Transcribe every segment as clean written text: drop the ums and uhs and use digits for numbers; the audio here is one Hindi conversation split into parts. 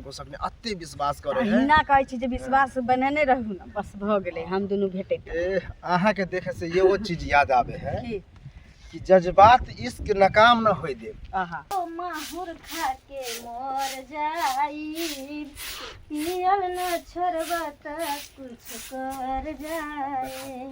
कनको सकने अत्ते विश्वास करे है हिना कहै छी जे विश्वास बनेने रहू ना बस भ गेलै हम दुनू भेटै ए अहाँ के देखे से ये वो चीज याद आवे है कि जज्बात इश्क नाकाम न होई दे। आहा ओ माहुर खा के मोर जाई पियल न छोड़बा त कुछ कर जाए।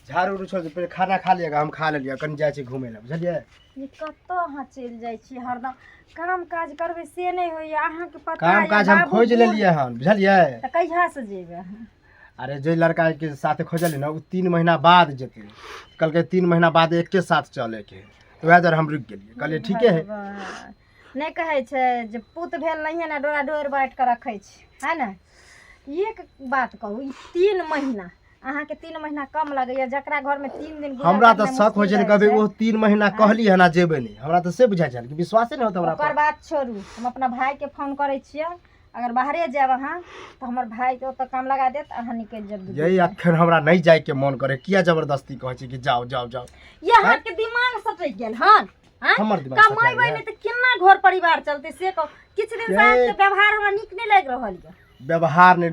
झाड़ू उड़ू छोड़ पहले खाना खा लिएगा, हम खा लिया कन जाए छी घूमे ला बुझलिए। ये कत्तो अहाँ चल जाय छी हरदम काम काज करबे से नहीं होय अहाँ के पता काम काज हम खोज लेलिए हन बुझलिए। त कहिया से जेबे अहाँ? अरे जो लड़का के साथ खोजल ना उ 3 महीना बाद जेते, कल के 3 महीना बाद एक के साथ चले के, तो वह जर हम रुक गेलिए कहले ठीक है। नहीं कहे छे जे पुत भेल नहीं है ना डोरा डोर बांट के रखे छी है ना। एक बात कहू 3 महीना अहाँ के 3 महीना कम लगैया जकरा घर में 3 दिन हमरा तो शक हो जे कभी वो 3 महीना कहली है ना जेबे नहीं, हमरा तो से बुझा छल कि विश्वास नहीं होता हमरा पर। बात छोड़ू हम अपना भाई के फोन करे छिए, अगर बाहरे जाब अहाँ तो हमर भाई के ओत काम लगा देत अहाँ निकल जब। यही अखन हमरा नहीं जाए के मन करे, किया जबरदस्ती कहै छी कि जाओ जाओ जाओ। ये अहाँ के दिमाग सटै गेल हन हमर दिमाग कमाई बई नहीं त केना घर परिवार चलते से कहो। किछ दिन से अहाँ के व्यवहार हमरा निक नहीं लग रहल है। व्यवहार ने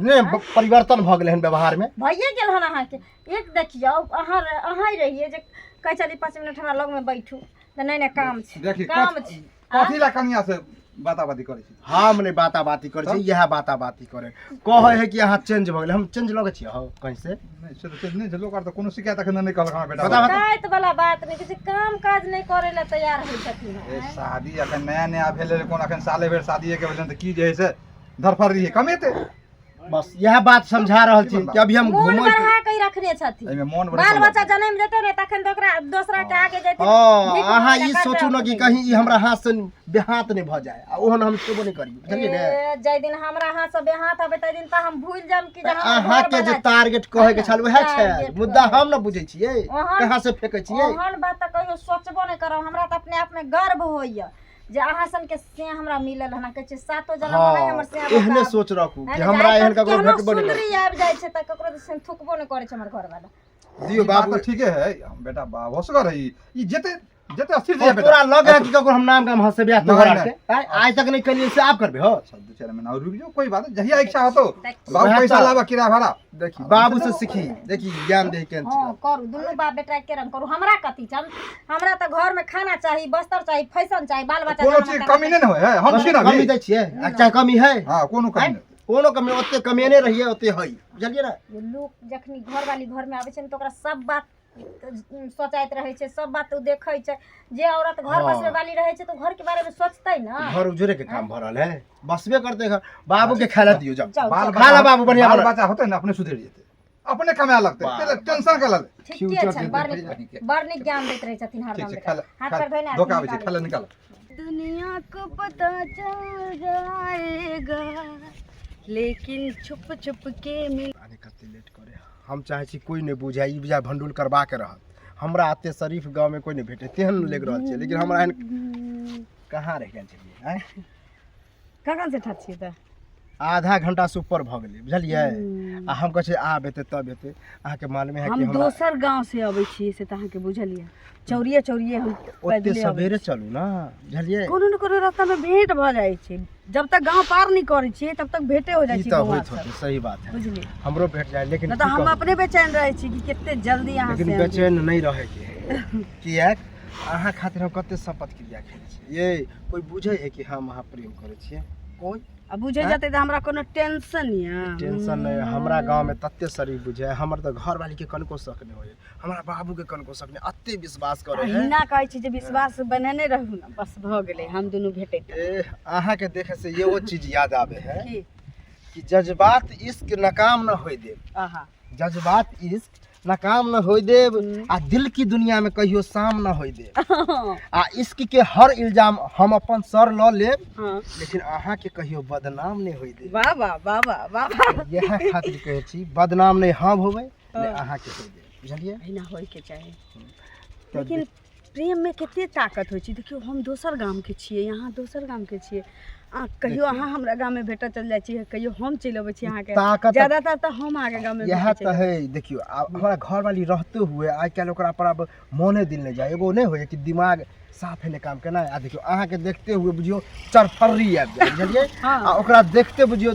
परिवर्तन भ गेल हन व्यवहार में भइए गेल हन अहाँ के। एक देखियो अहाँ रहिए जे कह चली 5 मिनट हमरा लग में बैठू त नहीं नहीं काम छै काम छै। कथी ला कनिया से बाताबाती करे छी? हम ने बाताबाती करे छी, यह बाताबाती करे कहे है कि अहाँ चेंज भ गेल। हम चेंज लगे छी हो कहीं से नहीं से चेंज नहीं झलो कर त कोनो शिकायत अखन नहीं कहल हमरा बेटा। बता शिकायत वाला बात नहीं किसी काम काज नहीं करे ला तैयार होई छथिन। ए शादी अखन नया नया भेले कोन अखन साले भर शादी के भेलन त की जे है से धरफर रही है कमेते। बस यह बात समझा रहल छी कि अभी हम मोन घूमो बढ़ा के रखने छथिन। एमे मोन बाल बच्चा जन्म देते रे तखन तो ओकरा दूसरा के आगे जेते। अहाँ ई सोचू न कि कहीं ई हमरा हाथ से बेहात नहीं भ जाए, ओहन हम सेबो नहीं करी बुझलिए ने। जय दिन हमरा हाथ से बेहात हबे तै दिन त हम भूल जाम कि जहां अहाँ के जे टारगेट कहे के छल वह छै मुद्दा हम न बुझै छियै कहां से फेकै छियै। ओहन बात त कहियो सोचबो नहीं करब। हमरा त अपने आप में गर्व होइया जे अहाँ सन के से हमरा मिलल हना कह छै सातो जन्म है हमर से। एहने सोच रखू कि हमरा एहन ककरो भेटबो नहीं सुंदरी आबि जाय छै त ककरो से थुकबो नहीं करे छै हमर घर वाला। दियो बाबू ठीक है बेटा होसगर है ई जेते जेते अस्थिर जे बेटा। तोरा लगे है कि ककरो हम नाम काम हंसे बियाह तोहरा के आज तक नहीं कलिए से आप करबे हो। सब दो 4 महीना और रुक जाओ कोई बात नहीं जहिया इच्छा हो तो बाबू पैसा लावा किराया भाड़ा देखी बाबू से सीखी देखी ज्ञान दे के हां करू दुनु बाप बेटा के रंग करू। हमरा कथि चल हमरा त घर में खाना चाहिए बस्तर चाहिए फैशन चाहिए बाल बच्चा कोनो चीज कमी नहीं होय है हम छी ना कमी दै छियै। अच्छा कमी है हां कोनो कमी नहीं कोनो कमी ओते कमेने रहिए ओते है बुझलिए ना। ये लोग जखनी घर वाली घर में आवे छै न त ओकरा सब बात सोचाइत रहे छै सब बात उ देखै छै। जे औरत घर बसवे वाली रहे छै तो घर के बारे में सोचतै ना। घर उजरे के काम भरल है बसबे करते घर बाबू के खाना दियो जाओ बाल खाला बाबू बढ़िया बाल बच्चा होते ना अपने सुधर जेते अपने कमाए लगते तेरे टेंशन का ले। ठीक छै बड़ ज्ञान दैत रहे छथिन हरदम बेटा। हाथ पर धोने धोखा आवे छै खाला निकाल। दुनिया को पता चल जाएगा लेकिन छुप छुप के मिल आने कते लेट करे हम चाहे छी कोई नहीं बुझाई ई बुझा भंडुल करबा के रहत। हमरा आते शरीफ गांव में कोई नहीं भेटे तेहन लेग रहल छै लेकिन हमरा एहन कहां रह गेल छलिए हैं कखन से ठात छी त आधा घंटा से ऊपर भ गेलै बुझलिए। आ हम कह छै आब एते तब एते अहाँ के मालूम है कि हम हमरा दोसर गांव से आबै छी से त अहाँ के बुझलिए चौरिये चौरिये हम ओते पैदले आबै सवेरे चलू ना बुझलिए। कोनो न कोनो रास्ता में भेंट भ जाय छै जब तक गांव पार नहीं करे छी तब तक भेंटे हो जाय ई छै त गांव होइत होते सही बात है बुझलिए। हमरो भेट जाए लेकिन न त हम अपने बेचैन रहे छी कि केते जल्दी अहाँ लेकिन से बेचैन नहीं रहे के किया अहाँ खातिर हम कते शपथ क्रिया खेले छी ये कोई बुझे है कि हम अहाँ प्रेम करे छियै कोई अब बुझे जाते त हमरा कोनो टेंशन या टेंशन नहीं हमरा गांव में तत्ते शरीफ बुझे हमर तो घर वाली के कनको शक नहीं होय हमरा बाबू के कनको शक नहीं अत्ते विश्वास करे है। हिना कहै छी जे विश्वास बनेने रहू ना बस भ गेलै हम दुनू भेटै ए अहाँ के देखे से ये वो चीज याद आवे है की कि जज्बात इश्क नाकाम न होय दे। आहा जज्बात इश्क नाकाम न होय देब आ दिल की दुनिया में कहियो शाम न होय देब। आ इश्क के हर इल्जाम हम अपन सर ल लेब हां लेकिन अहाँ के कहियो बदनाम नहीं होय देब। वाह वाह वाह वाह वाह यह खातिर कहे छी बदनाम नहीं हम होबै ने अहाँ के होय देब बुझलिए। एना होय के चाही लेकिन प्रेम में केते ताकत होय छै। देखियो हम दोसर गांव के छियै यहाँ दोसर गांव के छियै कहियो अहाँ हमरा गाँव में भेटऽ चल जाइ छी, कहियो हम चलि अबै छी अहाँ के। ताकत ज्यादातर तो हम आगे गाँव में यह तो है। देखियो हमारा घर वाली रहते हुए आज कल ओकरा पर अब मोने दिल नहीं जाए, एगो नहीं हो कि दिमाग साफ है काम केना। आ देखियो अहाँ के देखते हुए बुझियो चरफर्री आबि जाए, बुझलिए। आ ओकरा देखते बुझियो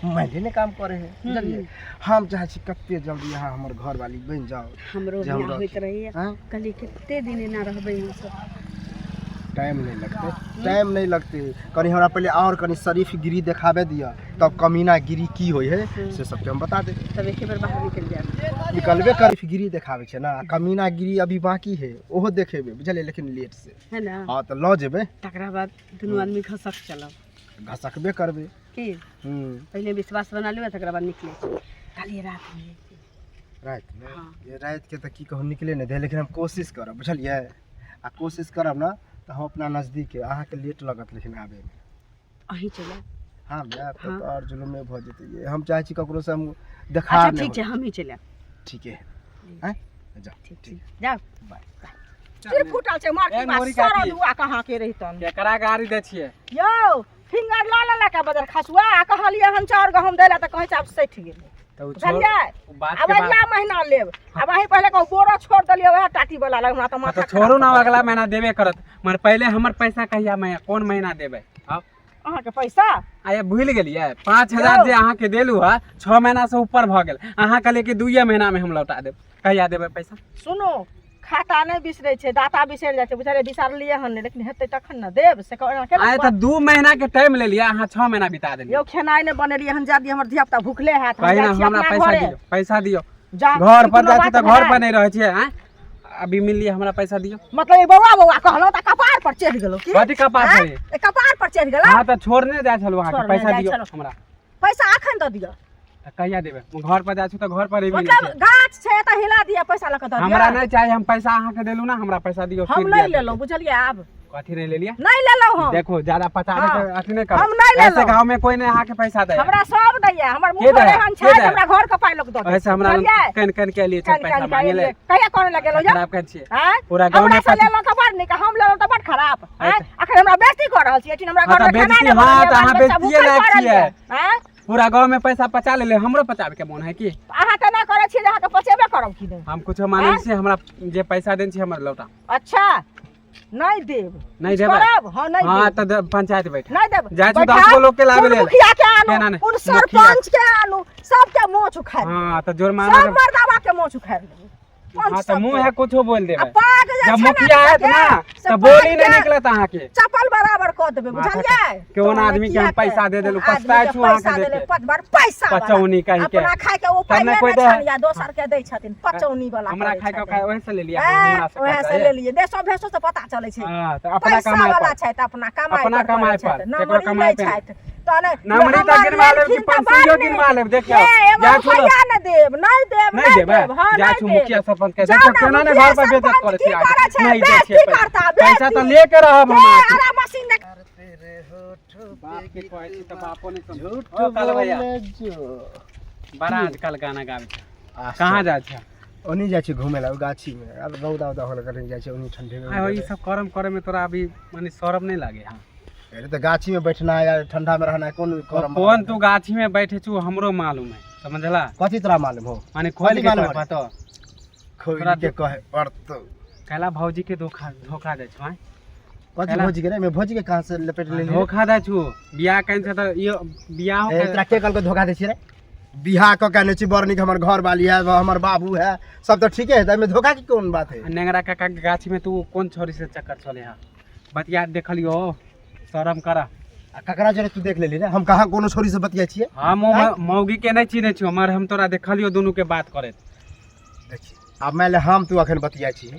मैले ने काम करे है, बुझलिए। हम चाहे छी कते जल्दी यहाँ हमर घर वाली बन जाओ। हमरो बियाह होइत रही कली कितने दिन ना रहबै हम सब। टाइम नहीं लगते, टाइम नहीं लगते। कनी हमरा पहले और कनी शरीफ गिरी दिखावे दिया, तब कमीना गिरी की होई है से सबके हम बता दे। तब एक बार बाहर निकल जाए, निकलबे कर गिरी दिखावे छे ना। कमीना गिरी अभी बाकी है, ओहो देखेबे, बुझलिए, लेकिन लेट से है ना। हां तो ल जेबे, तकरा बाद दुनू आदमी घसक चलब, घसकबे करबे की पहले विश्वास बना लेबे, तकरा बाद निकले काली रात में। रात में ये रात के तो की कहू निकले नहीं दे, लेकिन हम कोशिश करब, बुझलिए। आ कोशिश करब ना तो हम अपना नजदीक है। अहाँ के लेट लगत लेकिन आबे में अहीं चला। हां मैं तो और जुलूम में भ जेते। हम चाहे छी ककरो से हम देखा अच्छा ठीक है, हम ही चला। ठीक है हैं, जा ठीक जाओ बाय। सिर फुटल छै मार के बात सारा दुआ कहां के रहितन। केकरा गाड़ी दै छियै यौ फिंगर ला ला के बदर खसुआ आ कहलिए हम 4 गहूम देला त कहि चाप सैठ गेलै। तो बुझलिए, बात अब के बाद अगला महीना लेब। अब अहीं पहले कहू बोरा छोड़ देलिए, वह टाटी वाला लग हमरा त माथा। तो छोड़ू ना, अगला महीना देबे करत। मगर पहले हमर पैसा कहिया मैं कौन महीना देबै? अब अहाँ के पैसा आये भूल गेलियै 5000 जे अहाँ के देलू है 6 महीना से ऊपर भ गेल। अहाँ कहलिए कि 2 महीना में हम लौटा देब, कहिया देबै पैसा? सुनो, खाता नहीं बिसरे छे, दाता बिसर जाय छे, बुझारे बिसरलिए हन, लेकिन हेतै तखन न देब। से कहना के आये तो 2 महीना के टाइम ले लिया, अहाँ 6 महीना बिता देलियै। यौ खेनाइ ने बनेलिए हन, जादी हमर धिया पुता भूखले हैत। कहीं ना हमरा पैसा दियो, पैसा दियो। जा घर पर जाती तो घर पर नहीं रहे छियै। हैं अभी मिलिए, हमरा पैसा दियो। मतलब ये बौआ बौआ कहलो त कपार पर चढ़ गेलो की? कथी कपार पर? ए कपार पर चढ़ गेलो। हां तो छोड़ने जाय छलु, अहाँ के पैसा दियो हमरा। पैसा अखन द दियो। त कहिया देबै? घर पर जाय छु त घर पर ही मिल मतलब गाछ छै त हिला दिया, पैसा ल क द दियो। हमरा नहीं चाहिए, हम पैसा अहाँ के देलू ना, हमरा पैसा दियो। हम नहीं लेलो, बुझलिए। अब कथी नहीं ले लिया? नहीं लेलो हम। देखो ज्यादा पचाने के अथी नहीं कर। हम नहीं लेलो। ऐसे गांव में कोई नहीं अहाँ के पैसा दे। हमरा सब दैया, हमर मुंह पर एहन छै, हमरा घर के पाइ लोग द दे। ऐसे हमरा कन कन के लिए पैसा मांगे ले। कहिया करे लगेलो जा? खराब कर छियै हैं? पूरा गांव में पैसा लेलो त बड़ निक, हम लेलो त बड़ खराब। हैं? अखन हमरा बेइज्जती कर रहल छी, एठिन हमरा घर में खाना नहीं। हां त अहाँ बेइज्जती लायक छियै। हैं? पूरा गांव में पैसा पचा ले, हमरो पचाबे के मन है की? अहाँ त ना करे छी, अहाँ के पचेबे करब की नहीं? हम कुछो माने छी, हमरा जे पैसा देन छी हमर लौटा। अच्छा नहीं देब, नहीं देबै? हां नहीं हां देब। त पंचायत बैठ नहीं देब। जाय छु 10 गो लोग के लावे ले। मुखिया के केना आनु, नहीं? उन सरपंच के आनु, सबके मोछ उखाड़। हां त जुर्माना सब मर्दावा के मोछ उखाड़ देब। हां त मुंह है कुछो बोल देबै। पाग जे जब छै मुखिया ना है ना से त बोली पाग नहीं के निकलत अहाँ के। चप्पल बराबर क देबे, बुझलिए। केवन आदमी के हम पैसा दे देलु, पछताय छु अहाँ के देके। पचबर पैसा वाला। पचौनी कहि के। अपना खाय के ओ पाइ तब ने नहीं कोई दे दे। छलिया, दोसर के दै छथिन पचौनी वाला। हमरा खाय के ओहे से ले लिया, हमरा से ओहे से ले लिए, देशो भेसो से पता चले छै। हां त अपना पैसा कमाई वाला पर छै त अपना कमाई अपना कमाई पर, ना केकरो कमाई पे। छै तने नमरी त गिनवा लेब कि 500 गिनवा लेब, देखियो। जा छु न देब, नहीं देब, नहीं देबै? हां जा नहीं छु देब। मुखिया सरपंच के देखो केना ने घर पर बेइज्जत करे छी। नहीं दे छी करता पैसा त लेके रहब हम आके। अरे मशीन देख तेरे होठों बाप के कहै छी त बापो नहीं समझ। झूठ ओ काल भैया बोले जो। बड़ा आजकल गाना गाबै छै। कहाँ जाइ छै? ओनी जाइ छी घूमे ला गाछी में। अब रौदा उदा होल कहीं जाइ छी ओनी ठंडे में। आ ई सब करम करे में तोरा अभी माने शरम नहीं लागे? हां अरे तो गाछी में बैठना है या ठंडा में रहना है, कौन करम? कौन तू गाछी में बैठे छु हमरो मालूम है, समझला? कथी तोरा मालूम हो? माने खोल के मालूम पता खोल के कहे अर्थ कहला भौजी के धोखा दे छु। कथी भोजी के रे? मैं भोजी के कहां से लपेट ले ली? धोखा दे छु बियाह कइन से त ये बियाह हो ए तोरा के कल को धोखा दे छी रे? बियाह क कहने छी बरनी के हमर घर वाली है, हमर बाबू है, सब तो ठीक है, में धोखा की कौन बात है? नेंगरा काका के गाछी में तू कौन छोरी से चक्कर चले हा? बतिया देखलियो, शरम करा। ककरा जरे तू देख लेली रे? हम कहां कोनो छोरी से बतिया छिए? हम मौगी के नहीं चिन्हे छु, मगर हम तोरा देखलियो दोनों के बात करे। देखिए अब मैं हम तू अखन बतिया छिए,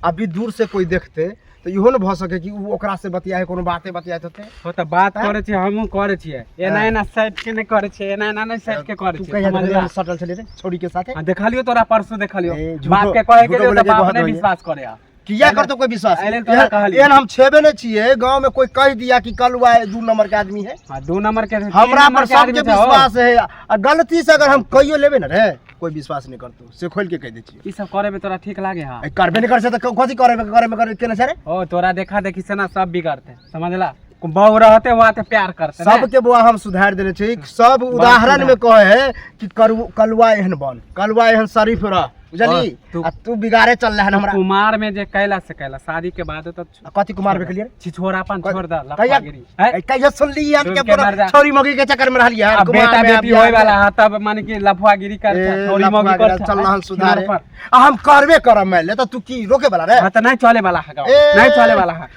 अभी दूर से कोई देखते तो इहो न भ सके कि उ ओकरा से बतिया है, कोनो बाते बतियात होते। हो त बात करे छी, हमहु करे छिए। एना एना साइड के नहीं करे छी, एना एना नहीं साइड के करे तू छी। कहिया सटल छली रे छोरी के साथे? देखलियो तोरा परसों देखलियो। ए, बाप झूठो- के कहे के झूठो लिए बोले त के बाप बात नहीं होइए। विश्वास करे हा। किया करतो कोई विश्वास? अरे तोरा कहलियो। एन हम छेबे न छिए, गांव में कोई कह दिया कि कलुआ है 2 नंबर के आदमी है। हां 2 नंबर के हमरा पर सबके विश्वास है, आ गलती से अगर हम कहियो लेबे न रे, कोई विश्वास नहीं करतो, से खोल के कह दे छी। ई सब करे में तोरा ठीक लागे? हां करबे नहीं कर से त कथी करे में करे केने छरे? ओ तोरा देखा देखी से ना सब बिगड़ते, समझला? बहू रहते हुआ तो प्यार करते ना। सबके बुआ हम सुधार देने चाहिए सब उदाहरण में कहे है कि कलुआ एहन बन कलुआ एहन शरीफ रह बुझली तू- आ तू बिगाड़े चल रहा है हमरा कुमार में जे कैला से कैला शादी के बाद तो कथी कुमार में खेलिए छिछोरापन छोड़ दा कहिया लफागिरी है। कहिया सुन ली यार सुन के के पूरा मर जा। छोरी मोगी के चक्कर में रहली यार अब बेटा बेटी होए वाला है तब मान के लफुआगिरी कर छोरी मोगी कर चल रहल सुधारे आ हम करबे करम मैं ले तो तू की रोके वाला रे हां त नहीं चले वाला है गाँव, ए, नहीं चले वाला है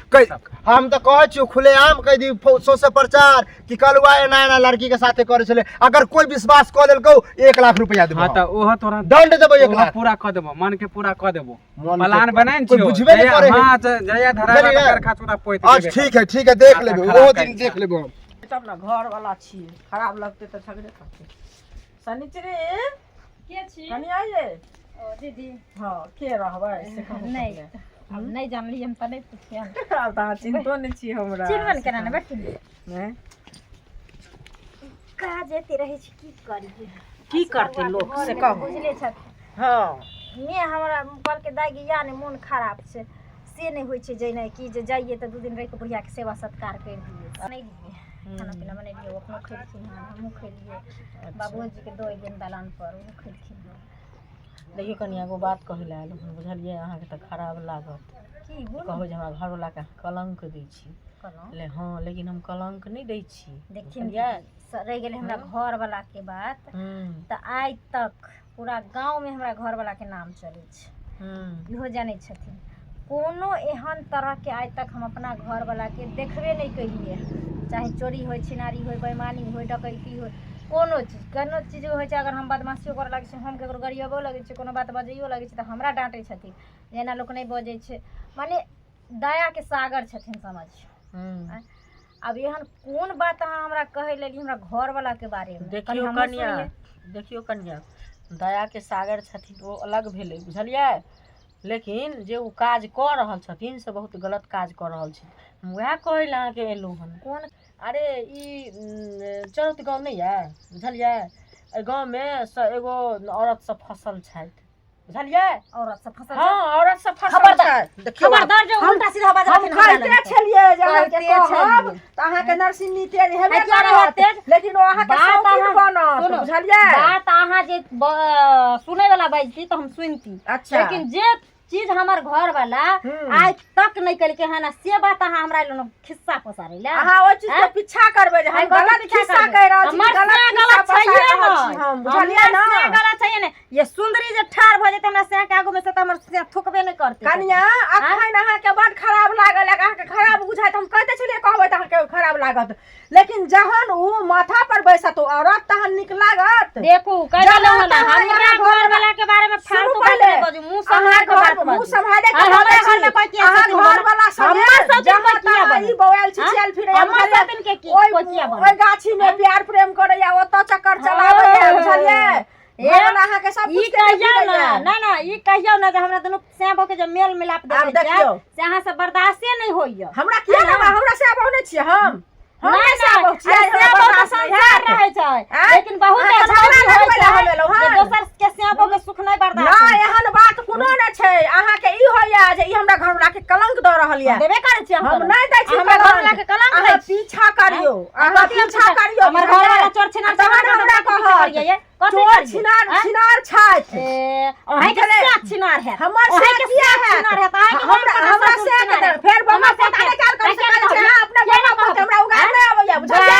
हम तो कह छियो खुले आम कह दी सो से प्रचार कि कलुआ नया नया लड़की के साथे करे छले अगर कोई विश्वास क देलको 1 लाख रुपया देबो हां त ओह तोरा दंड देबो 1 लाख पूरा क देबो मन के पूरा क देबो मन के प्लान बनाइन कोई छियो बुझबे नहीं करे है। हां जया धरा बुझलिए? कर खाचुरा पोइत आज ठीक है देख लेबो खराब वो कर दिन देख लेबो हम तब ना घर वाला छिए खराब लगते तो झगड़े करते सनिचरे के छी कनी आइए ओ दीदी हाँ के रहबै से कहू नहीं हम नहीं जानली हम त नहीं पूछियन अब तो चिंतो नहीं छी हमरा चिन्हन केना ने बैठ नहीं कहा जेते रहे छी की करी की करते लोग से कहू बुझले छ हाँ ने हमरा कल के दागी या ने मन खराब छै से नहीं होय छै जे नहीं कि जे जाइए त 2 दिन रह के बुढ़िया के सेवा सत्कार कर दिए नहीं दिए खाना पीना बने दिए अपनो खेलखिन हमहू खेलिए बाबूजी के 2 दिन दलान पर वो खेलखिन देखियो कनी एगो बात कहले आयल बुझलिए अहाँ के त खराब लागत की बोल कहबै जे हमरा घर वाला के कलंक दै छी कलम ले हाँ लेकिन हम कलंक नहीं दै छी देखिन रह गेले हमरा घर वाला के बात त आज तक पूरा गांव में हमरा घर वाला के नाम चले छै इहो जाने छथिन कोनो एहन तरह के आज तक हम अपना घर वाला के देखबे नहीं कहिए चाहे चोरी हो छिनारी हो बेईमानी हो डकैती हो कोनो चीज होइ छै अगर हम बदमाशियो करे लगे छै हम केकरो गरियबो लगे छै कोनो बात बजैयो लगे छै त हमरा डांटे छथिन जेना लोग नहीं बजै छै माने दया के सागर छथिन समझ अब एहन कोन बात अहाँ हमरा कहे लेली हमरा घर वाला के बारे में देखियो कन्या दया के सागर छथिन वो अलग भेलै बुझलिए लेकिन जे वो काज क रहल छथिन से बहुत गलत काज क रहल छै हम वएह कहै ला के एलौ हन कोन अरे ई चरत गाँव नहीं है बुझलिए ए गाँव में एगो औरत सब फसल छथि बुझलिए औरत सब फसल हाँ औरत सब फसल छथि खबरदार जो उल्टा सीधा बात हम खाइते छलिए जे अहाँ के कहब त अहाँ के नरसिंह तेज हेबे करत लेकिन ओ अहाँ के शौकीन बनत बुझलिए बात अहाँ जे सुनै वाला बाजती तो हम सुनती अच्छा लेकिन जे चीज हमार घर वाला आज तक नहीं कल के है ना से बात अहाँ हमरा लोग खिस्सा पसारे ले अहाँ ओ चीज के पीछा करबे जे हम गलत खिस्सा कह रहल छी गलत छै हम बुझलिए ना गलत छै ने ये सुंदरी जे ठार भ जेते हमरा से के आगू में से त हमर से थुकबे नहीं करते कन्या अखन अहाँ के बड खराब लागल अहाँ के खराब बुझाइत हम कहते छलिए कहबै त अहाँ के खराब लागत लेकिन जहन उ माथा पर बैसत औरत तहन निक लागत देखू कहलो ना हमरा घर वाला के बारे में फालतू बात नहीं बजू मुंह संभाल के बात मुंह संभाले के हमरा घर में कोई किया अहाँ घर वाला हमर सब दिन कोई किया ई बोल छी चल फिरे हमर सब दिन के कोई किया ओइ गाछी में प्यार प्रेम करैया ओत चक्कर चलाबैया बुझलिए घर वाला अहाँ के सब ई कहियो ना ना ई कहियो ना जे हमरा दोनों सेबो के जे मेल मिलाप देबै से अहाँ से बर्दाश्त नहीं होइया हमरा किया ना हमरा से आबो नहीं छी हम नहीं सेबो तो संसार रहे छै लेकिन बहुत झगड़ा होइ छै जे दोसर के सेबो के सुख नहीं बर्दाश्त ना एहन बात कोनो न छै अहाँ के ई होइया जे ई हमरा घर वाला के कलंक द रहल या देबे करे छी हम नहीं दै छी हमरा घर वाला के कलंक अहाँ पीछा करियो अहाँ पीछा करियो हमर घर वाला चोर छिनार तहन हमरा कहत चोर छिनार छाइत अहाँ के साथ छिनार है हमर से किया है छिनार है हमरा से के फिर बम्मा पता नहीं काल कर सकय छै अपना बम्मा पर हमरा उगार नहीं आबैया बुझलिए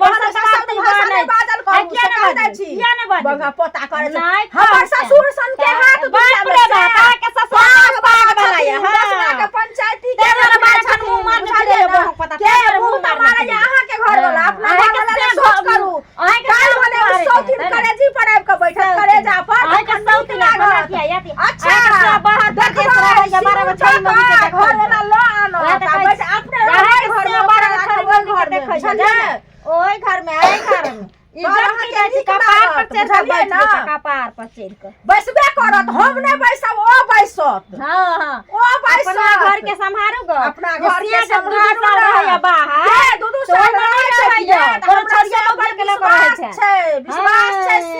हमरा सब दिन नहीं बादल कहू किया नहीं दै छी किया नहीं बादल बंगा पोता करे छै हमर ससुर सन के हाथ बाप रे बाप के ससुर बाग बनाया हां के पंचायती के तेरे बारे में मुंह मार के पता के मुंह मारे अहाँ के घर वाला अपना घर वाला सोच करू अहाँ के काल वाले शौकीन करे जी पर आब के बैठक करे जा पर अहाँ के शौकीन लागत अच्छा बाहर देश रहे हमारा बच्चा घर वाला लो आनो बैठ अपने रहे घर में बड़ा देखै छै ओई घर में आई घर में इज्जत की दै छी कपार पर चढ़ के बैठ ना कपार पर चढ़ के बैसबे करत हम नहीं बैसब ओ बैसत हां हां ओ बैसत अपना घर के संभारू गो अपना घर के संभारू रहे बाहर दूधू साल रहे कोनो छोरिया लोग के लोग रहे छै विश्वास छै से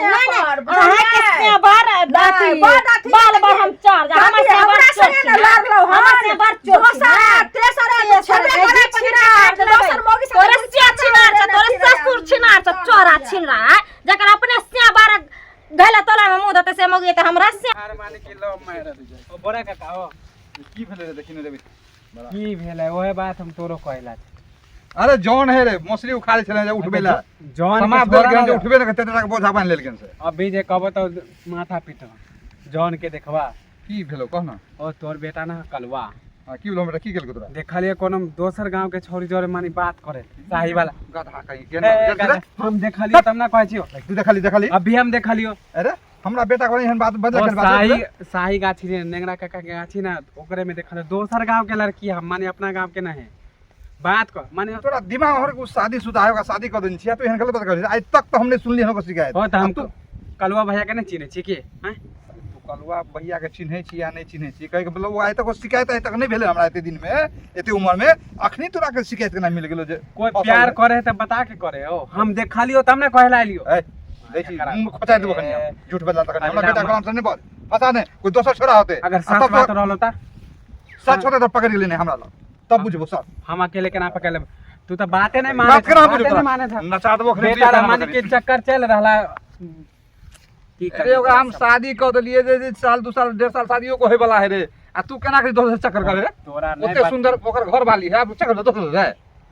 पर अहाँ के से बार दाती बाल बार हम चार हम से बार संगे न लड़ लो हम से बार चोर दोसर तेसर छबे करे छिना दोसर चोरा छीन रहा है जकर अपने से बार घला तोला में मुंह देते से मगिए त हमरा से हार माने के लो मार दे ओ बड़ा काका हो की भेले रे देखिन रे की भेलै ओहे बात हम तोरो कहला अरे जॉन है रे मछली उखाड़े छले उठबेला जॉन समाज देल के उठबे न तेतरा के बोझा बांध लेलकन से अभी जे कहबो तो माथा पीटो जॉन के देखबा की भेलो कह ना ओ तोर बेटा ना कलवा की भेलो बेटा की गेल तोरा देखलिए कोनो दोसर गांव के छोरी जोरे मानी बात करे साही वाला गधा कहीं के हम देखलिए तब ना कहै छियो तू देखली अभी हम देखलियो अरे हमरा बेटा को एहन बात बदल ओ के बात साही गाछी रे नेंगरा काका के गाछी ना ओकरे में देखल दोसर गांव के लड़की हम माने अपना गांव के नहीं बात को माने तोरा दिमाग हर को शादी शुदा होगा शादी कर देन छिया तो एहन गलत बात कर आज तक तो हमने सुन ली हमको शिकायत हो त हम कलवा भैया के नहीं चिन्हे छी के हैं तू कलवा भैया के चिन्हे छी या नहीं चिन्हे छी कहे के मतलब आइ तक शिकायत आइ तक नहीं भेले हमरा एते दिन में एते उम्र में अखनी तोरा के शिकायत के ना मिल गेलो जे कोई प्यार करे त बता के करे हो हम देखलियो तब ने कहला लियो ए देखी मुंह खोचा देबो कन्या झूठ बदला तक हमरा बेटा काम से नहीं बोल पता नहीं कोई दोसर छोरा होते अगर सच बात रहलो त सच होते तो पकड़ के लेने हमरा तब बुझबो सब हम अकेले केना पकड़ ले तू तो बातें नहीं माने बात करा बुझो बातें नहीं माने था नचा देबो बेटा रमानी के चक्कर चल रहला की अरे ओकरा हम शादी कर देलिए जे साल 2 साल 1.5 साल शादियो को होय वाला है रे आ तू केना के दोसर चक्कर करे रे तोरा नहीं ओते सुंदर ओकर घर वाली है अब चक्कर दोसर है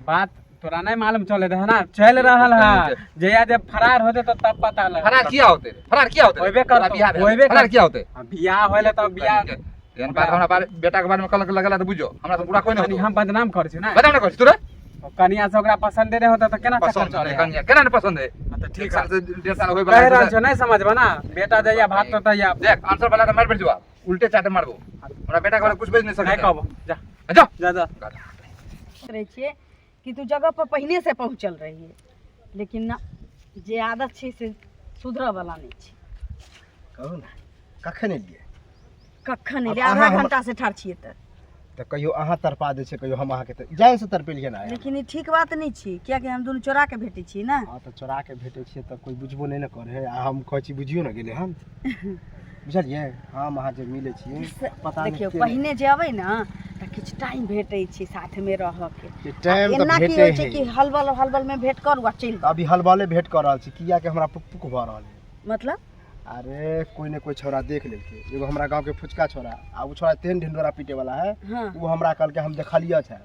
बात तोरा नहीं मालूम चले रहे ना चल रहल है जया जब फरार होते तो तब पता लगा फरार किया होते होइबे कर होइबे फरार किया होते बियाह होले तो बियाह एहन बात हमरा बारे बेटा के बारे में कलक लगला तो बुझो हमरा से पूरा कोई कनी नहीं हम बदनाम कर छी ना बता ना कर तू रे कनिया से ओकरा पसंद नहीं होता तो केना चक्कर पसंद चले है कन्या केना नहीं पसंद है तो ठीक 1 साल से 1.5 साल होय कह रहल वाला छ नहीं समझबा ना बेटा जया भात तो तैया देख आंसर वाला का मार पड़ जवा उल्टे चाटे मारबो हमरा बेटा के बारे कुछ बेच नहीं नहीं सकता कहबो जा जा जा जा रहे छिए कि तू जगह पर पहले से पहुंचल रही है लेकिन ना जे आदत छै से सुधर वाला नहीं छै कहू ना कखन एलियै कखन अब एलियै अहाँ आधा हम- घंटा से ठाढ़ छिए तऽ कहियो अहाँ तरपा दै छै कहियो हम अहाँके तऽ जान से तरपेलियै ना लेकिन ई ठीक बात नहीं छै कियाकि हम दुनू चोरा के भेटै छी ना हाँ तऽ चोरा के भेटै छियै तऽ कोई बुझबो नहि ने करे है आ हम कहै छी बुझियो ने गेलै हन बुझलियै हम अहाँ जे मिलै छियै पता नहि देखियो के- पहिने जे अबै ना तऽ किछु टाइम भेटै छै साथ में रह के कि टाइम तऽ एना की भेटै होइ छै है कि हलबल में भेंट करू आ चलि तऽ अभी हलवाले भेंट कर रहल छी किया कि हमरा पुक पुक भऽ रहल है मतलब अरे कोई ने कोई छोरा देख लेलकै एगो हमरा गांव के फुचका छोरा आ उ छोरा तेहन ढिंढोरा पीटे वाला है हाँ उ हमरा कहलकै हम देखलियै छै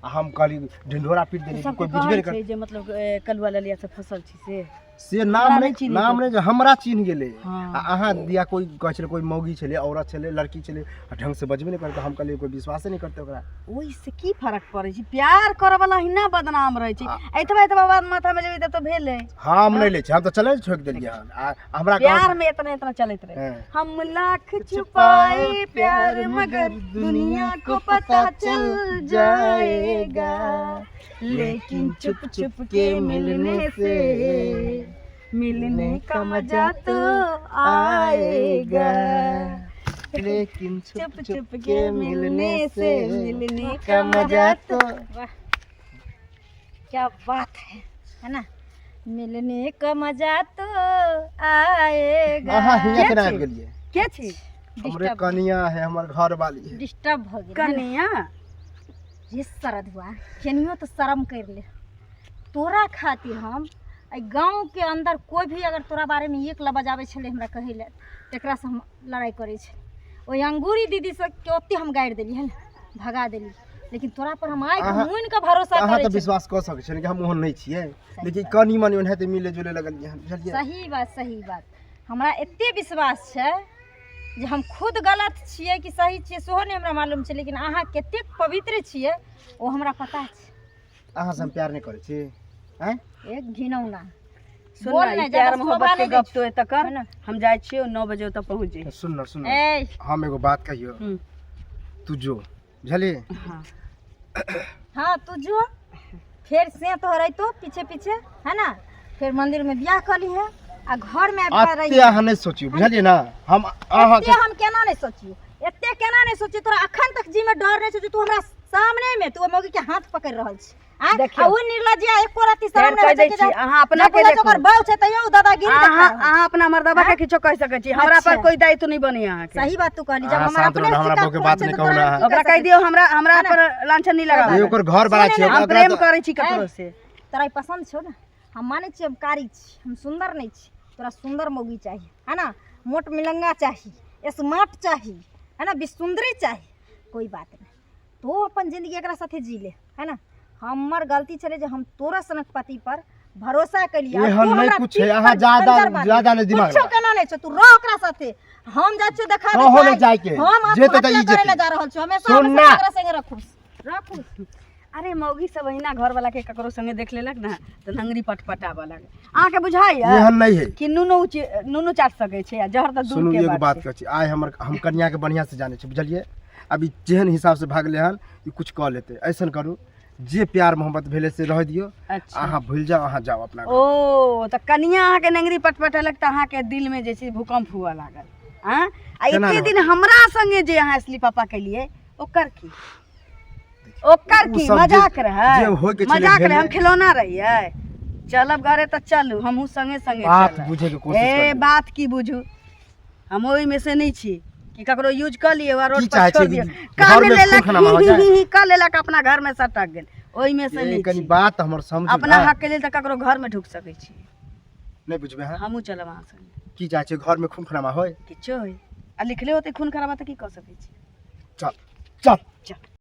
आ हम कहली ढिंढोरा पीट देली सब कोई कोई बुझबे कहै नहीं कर छै जे मतलब कलुआ ललिया से फसल छी से नाम हमरा नहीं नहीं चिन्है नाम छै। नहीं जे हमरा चिन्ह गेलै हाँ। आ अहाँ दिया कोई कहै छलै कोई मौगी छलै औरत छलै लड़की छलै आ ढंग से बजबे नहीं करते हम कहलियै कोई विश्वासे नहीं करते ओकरा ओहि से की फर्क पड़ै छै प्यार करे वाला हिना बदनाम रहै छै एतबा बात माथा में जेबै तऽ भेलै हम नहीं लै छी हम तो चले छोड़ देलियै हन आ हमरा प्यार में इतना चलत रहे हाँ। हम लाख छुपाए प्यार मगर दुनिया को पता चल जाएगा लेकिन चुप चुप के मिलने से मिलने का मजा तो आएगा लेकिन चुप चुप के मिलने से मिलने का मजा तो वाह क्या बात है ना मिलने का मजा तो आएगा अहाँ हियां के केना छी? आबि गेलियै के छी हमरे कनिया है हमर घर वाली है डिस्टर्ब हो गया कनिया ये सरद हुआ केनियो तो शर्म कर ले तोरा खातिर हम आई गांव के अंदर कोई भी अगर तोरा बारे में एक लबज आवे छले हमरा कहे ले तेकरा से हम लड़ाई करे छै ओइ अंगूरी दीदी से के ओते हम गाड़ि देली है ना भगा देली लेकिन तोरा पर हम आइ अहाँ- मुइन के भरोसा अहाँ करे तो छी विश्वास कर सकै छियै कि हम ओहन नहीं छियै लेकिन कनी मनी ओनाहिते मिले जुले लगलियै हन बुझलियै सही बात हमरा एते विश्वास छै जे हम खुद गलत छियै कि सही छियै सेहो नहि हमरा मालूम छै लेकिन अहाँ कतेक पवित्र छियै ओ हमरा पता छै अहाँ से हम प्यार नहीं करै छी हैं एक घिनौना सुन बोल ना, ना, ई प्यार ज्यादा मोहब्बत शोभा के नहीं गप तो एतऽ कर है ना? हम जाइ छियै 9 बजे ओतऽ पहुँच जाई सुन न सुन न। ए हम एगो बात कहियो तू जो बुझलियै हाँ हाँ तू जो फिर से तो रहितो पीछे पीछे है ना फिर मंदिर में बियाह कर ली है आ घर में आबि कर अते रही अहाँ नहीं सोचियो बुझलियै ना हम अहाँ एते हम केना नहीं सोचियो एते केना नहीं सोचियो तोरा अखन तक जी में डर नहीं सोचियो तू हमरा सामने में तू मौगी के हाथ पकड़ रहल छी आ देखियो। ओ निर्लज्जिया एको राती फेर शर्म कह नहीं दै होय छी छै अहाँ अपना के देखो ओकर बाऊ छै तैयो दादागिरी अहाँ देखा अहाँ अपना मर्दबा के किछो कह सकै छी हमरा पर अच्छा। कोई दायित्व नहीं बनी अहाँ के सही बात तू कहली जब अहाँ हमरा शांत अपने रहू, हमरा शिकायत बहू के बात छै नहीं तऽ कहू तोरा ना। की ओकरा कह कह सकै दियो हमरा पर लांछन नहीं ये लगाबा ओकर घर वाला छै सुनै हम ओकरा प्रेम तो करै छी ककरो से तोरा ई पसंद छौ ना हम माने छी हम कारी छी, हम सुंदर नहीं छी। तोरा सुंदर मौगी चाहिए है ना, मोट मिलंगा चाहिए, स्मार्ट चाहिए है ना, बिसुंदरी चाहिए, कोई बात नहीं। तो अपन जिंदगी एकरा साथे जी ले है ना। हमर गलती चले जे हम तोरा सनक पति पर भरोसा कलिए। एहन नहीं कुछ है, अहाँ ज्यादा ने दिमाग कुछो केना नहीं छ, तू रह ओकरा साथे। हम जा छी देखा दे हो ले जाय के हम जे त इज्जत करे ले जा रहल छी, हमेशा ओकरा संगे रखू। अरे मौगी सब अहिना घर वाला के ककरो संगे देख लेलक ना तो नंगरी पटपटाबा लागे। अहाँ के बुझाई एहन नहीं है कि नुनू चाट सके छै, जहर त दूर सुनू के एगो बात कहै छी, आइ हम कन्या के बढ़िया से जाने छी, बुझलिए। अभी जेहन हिसाब से भागले हन ई कुछ कह लेते। ऐसन करू जे प्यार मोहब्बत भेले से रह दियो। अच्छा अहाँ भूल जाओ, अहाँ जाओ अपना घर। ओ त कनिया अहाँ के नंगरी पटपटेलक त अहाँ के दिल में जे छै भूकंप हुआ लागल। हां आ एके दिन हमरा संगे जे अहाँ असली पापा के लिए ओकर की मजाक रहे, मजाक रहे, हम खिलौना रहिए। चलब घरे त चलू, हमहू संगे संगे बात चलब। बुझे के कोशिश ए करू। बात की बुझू, हम ओई में से नहीं छी कि ककरो यूज कर लिए और रोड की पर चाहे छोड़ छी दिए। कि कान घर में लेलक खून खराबा हो जाए? ही कर लेलक, अपना घर में सटक गेल, ओई में से ये नहीं कनी छी। बात हमर समझ अपना हक के लिए त ककरो घर में ढुक सकै छी। नहीं बुझबे हां हमहू चलब अहाँ संगे, की चाहे छी घर में खून खराबा होय। किछो होय आ लिखले होते खून खराबा त की कर सकै छी। चल चल चल।